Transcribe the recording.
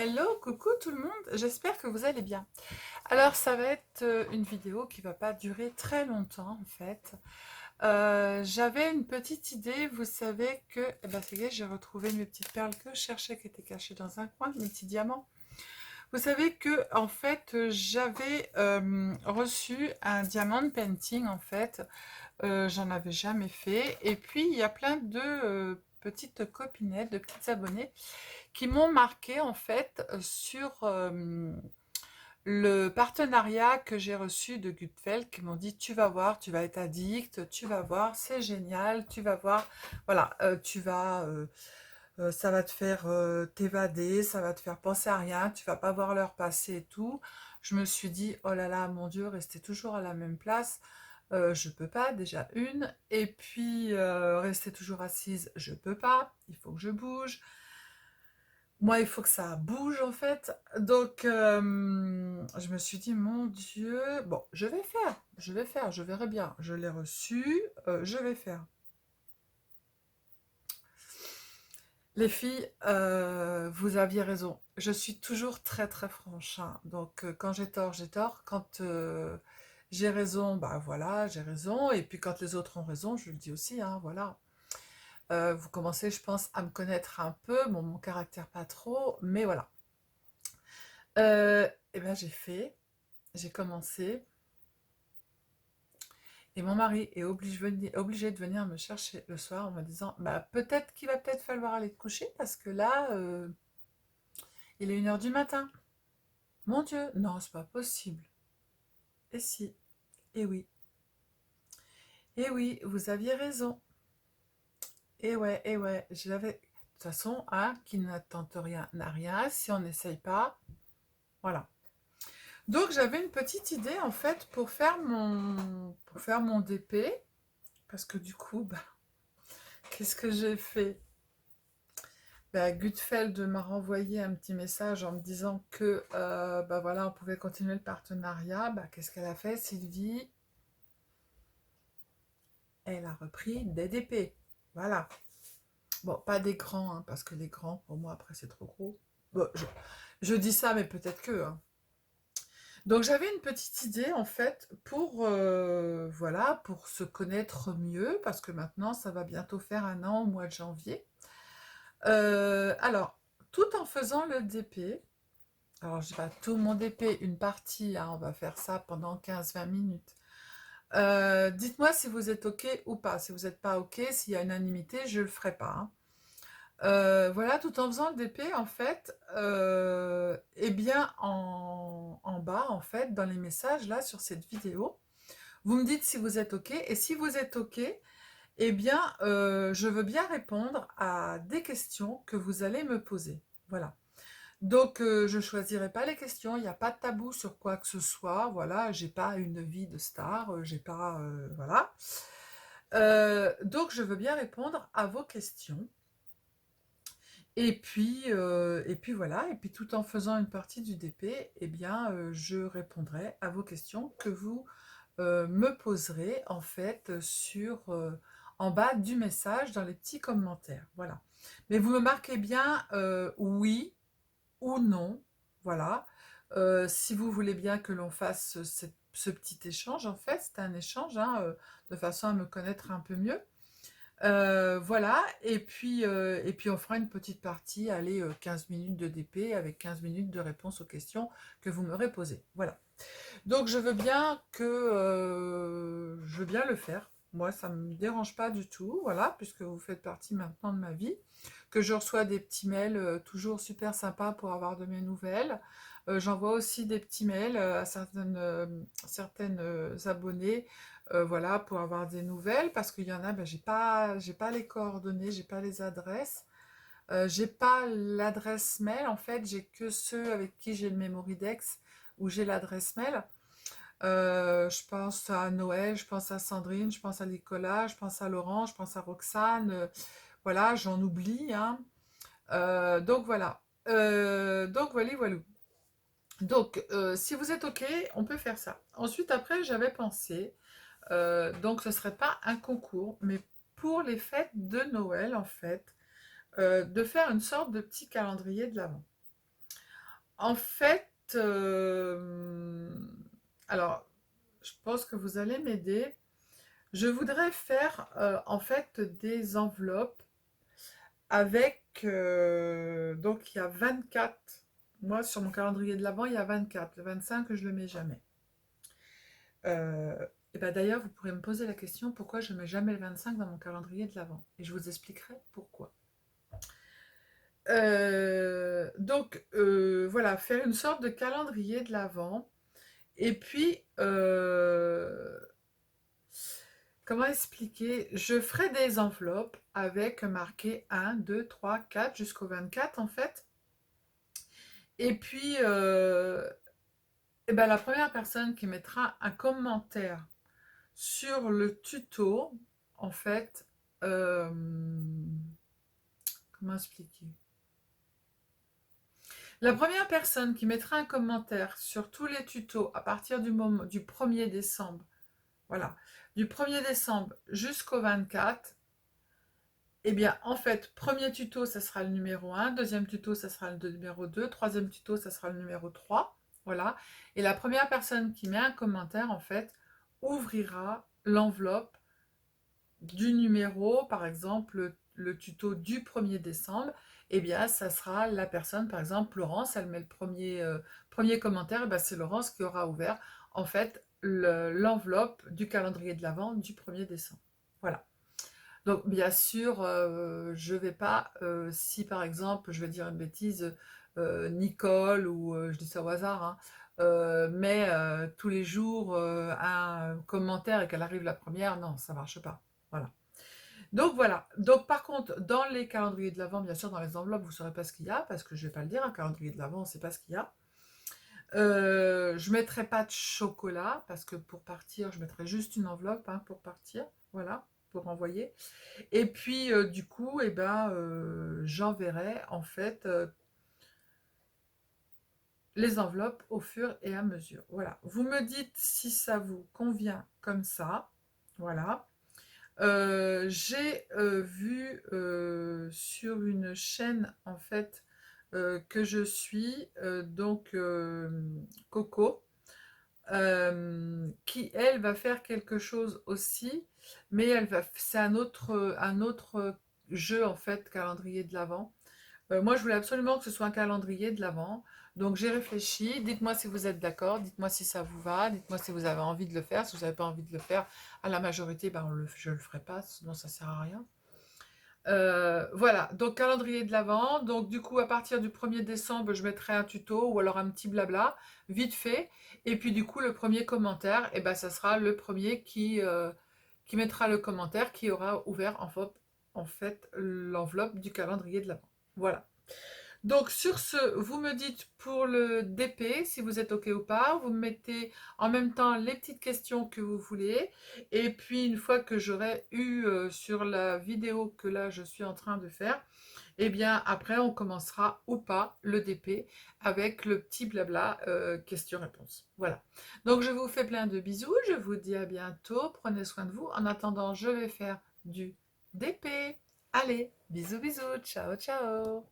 Hello, coucou tout le monde, j'espère que vous allez bien. Alors ça va être une vidéo qui va pas durer très longtemps en fait. J'avais une petite idée, vous savez que, ça y est, j'ai retrouvé mes petites perles que je cherchais qui étaient cachées dans un coin, mes petits diamants. Vous savez que en fait j'avais reçu un diamond painting en fait. J'en avais jamais fait et puis il y a plein de petites copinettes, de petites abonnées qui m'ont marqué en fait sur le partenariat que j'ai reçu de Gutfeld, qui m'ont dit tu vas voir, tu vas être addict, tu vas voir, c'est génial, tu vas voir, voilà, ça va te faire t'évader, ça va te faire penser à rien, tu vas pas voir l'heure passer et tout. Je me suis dit oh là là, mon Dieu, rester toujours à la même place. Je peux pas, déjà une, et puis rester toujours assise, je peux pas, il faut que je bouge. Moi, il faut que ça bouge en fait. Donc, je me suis dit, mon Dieu, bon, je verrai bien. Je l'ai reçu, je vais faire. Les filles, vous aviez raison. Je suis toujours très très franche, hein. Donc, quand j'ai tort, j'ai tort. Quand j'ai raison, bah voilà, j'ai raison. Et puis quand les autres ont raison, je le dis aussi, hein, voilà. Vous commencez, je pense, à me connaître un peu. Bon, mon caractère pas trop, mais voilà. Et ben j'ai commencé, et mon mari est obligé de venir me chercher le soir en me disant, bah peut-être qu'il va peut-être falloir aller te coucher parce que là, il est 1 heure du matin. Mon Dieu, non, c'est pas possible. Et si, et oui, vous aviez raison. Et ouais, j'avais. De toute façon, hein, qui ne tente rien n'a rien. Si on n'essaye pas, voilà. Donc j'avais une petite idée en fait pour faire mon DP, parce que du coup, bah, qu'est-ce que j'ai fait? Bah, Gutfeld m'a renvoyé un petit message en me disant que bah voilà, on pouvait continuer le partenariat. Bah, qu'est-ce qu'elle a fait, Sylvie? Elle a repris des DP. Voilà. Bon, pas des grands, hein, parce que les grands, pour moi, après, c'est trop gros. Bon, je dis ça, mais peut-être que, hein. Donc, j'avais une petite idée, en fait, pour, voilà, pour se connaître mieux, parce que maintenant, ça va bientôt faire 1 an au mois de janvier. Alors, tout en faisant le DP, alors je dis pas tout mon DP, une partie, hein, on va faire ça pendant 15-20 minutes. Dites-moi si vous êtes OK ou pas. Si vous n'êtes pas OK, s'il y a unanimité, je le ferai pas, hein. Voilà, tout en faisant le DP, en fait, eh bien, en bas, en fait, dans les messages, là, sur cette vidéo, vous me dites si vous êtes OK. Et si vous êtes OK, eh bien, je veux bien répondre à des questions que vous allez me poser. Voilà. Donc, je ne choisirai pas les questions, il n'y a pas de tabou sur quoi que ce soit. Voilà, j'ai pas une vie de star, j'ai pas, voilà. Donc, je veux bien répondre à vos questions. Et puis voilà, et puis tout en faisant une partie du DP, eh bien, je répondrai à vos questions que vous me poserez en fait en bas du message dans les petits commentaires. Voilà. Mais vous me marquez bien oui ou non. Voilà. Si vous voulez bien que l'on fasse ce petit échange, en fait, c'est un échange, hein, de façon à me connaître un peu mieux. Voilà, et puis on fera une petite partie, allez, 15 minutes de DP avec 15 minutes de réponse aux questions que vous m'aurez posées. Voilà. Donc je veux bien le faire. Moi, ça ne me dérange pas du tout, voilà, puisque vous faites partie maintenant de ma vie, que je reçois des petits mails toujours super sympas pour avoir de mes nouvelles. J'envoie aussi des petits mails à certaines abonnées, voilà, pour avoir des nouvelles, parce qu'il y en a, ben, j'ai pas les coordonnées, j'ai pas les adresses. J'ai pas l'adresse mail, en fait, j'ai que ceux avec qui j'ai le Memoridex, où j'ai l'adresse mail. Je pense à Noël, je pense à Sandrine, je pense à Nicolas, je pense à Laurent, je pense à Roxane. Voilà, j'en oublie, hein. Donc voilà. Donc voilà, voilà. Donc, si vous êtes OK, on peut faire ça. Ensuite, après, j'avais pensé, donc ce serait pas un concours, mais pour les fêtes de Noël, en fait, de faire une sorte de petit calendrier de l'Avent. En fait, alors, je pense que vous allez m'aider. Je voudrais faire, en fait, des enveloppes avec, donc il y a 24. Moi, sur mon calendrier de l'Avent, il y a 24. Le 25, je le mets jamais. Et ben d'ailleurs, vous pourrez me poser la question pourquoi je ne mets jamais le 25 dans mon calendrier de l'Avent. Et je vous expliquerai pourquoi. Voilà, faire une sorte de calendrier de l'Avent. Et puis, comment expliquer? Je ferai des enveloppes avec marqué 1, 2, 3, 4 jusqu'au 24 en fait. Et puis, eh ben, la première personne qui mettra un commentaire sur le tuto, en fait, euh, comment expliquer? La première personne qui mettra un commentaire sur tous les tutos à partir du 1er décembre, voilà, du 1er décembre jusqu'au 24, eh bien, en fait, premier tuto, ça sera le numéro 1, deuxième tuto, ça sera le numéro 2, troisième tuto, ça sera le numéro 3, voilà. Et la première personne qui met un commentaire, en fait, ouvrira l'enveloppe du numéro, par exemple, le tuto du 1er décembre, eh bien, ça sera la personne, par exemple, Laurence, elle met le premier commentaire, eh bien, c'est Laurence qui aura ouvert, en fait, l'enveloppe du calendrier de l'Avent du 1er décembre. Voilà. Donc, bien sûr, je vais pas, si par exemple, je vais dire une bêtise, Nicole, ou je dis ça au hasard, hein, met tous les jours un commentaire et qu'elle arrive la première, non, ça marche pas. Voilà. Donc voilà. Donc par contre, dans les calendriers de l'Avent, bien sûr, dans les enveloppes, vous ne saurez pas ce qu'il y a, parce que je ne vais pas le dire, un calendrier de l'Avent, on ne sait pas ce qu'il y a. Je ne mettrai pas de chocolat, parce que pour partir, je mettrai juste une enveloppe hein, pour partir, voilà, pour envoyer. Et puis, du coup, eh ben, j'enverrai en fait les enveloppes au fur et à mesure. Voilà. Vous me dites si ça vous convient comme ça. Voilà. J'ai vu sur une chaîne en fait que je suis, donc Coco, qui elle va faire quelque chose aussi, mais c'est un autre jeu en fait, calendrier de l'Avent. Moi, je voulais absolument que ce soit un calendrier de l'Avent. Donc, j'ai réfléchi. Dites-moi si vous êtes d'accord. Dites-moi si ça vous va. Dites-moi si vous avez envie de le faire. Si vous n'avez pas envie de le faire, à la majorité, ben, je ne le ferai pas. Sinon, ça ne sert à rien. Voilà. Donc, calendrier de l'Avent. Donc, du coup, à partir du 1er décembre, je mettrai un tuto ou alors un petit blabla, vite fait. Et puis, du coup, le premier commentaire, et ben, ça sera le premier qui mettra le commentaire qui aura ouvert en fait l'enveloppe du calendrier de l'Avent. Voilà. Donc sur ce, vous me dites pour le DP si vous êtes OK ou pas. Vous me mettez en même temps les petites questions que vous voulez. Et puis une fois que j'aurai eu sur la vidéo que là je suis en train de faire, eh bien après on commencera ou pas le DP avec le petit blabla questions-réponses. Voilà. Donc je vous fais plein de bisous. Je vous dis à bientôt. Prenez soin de vous. En attendant, je vais faire du DP. Allez, bisous bisous. Ciao ciao.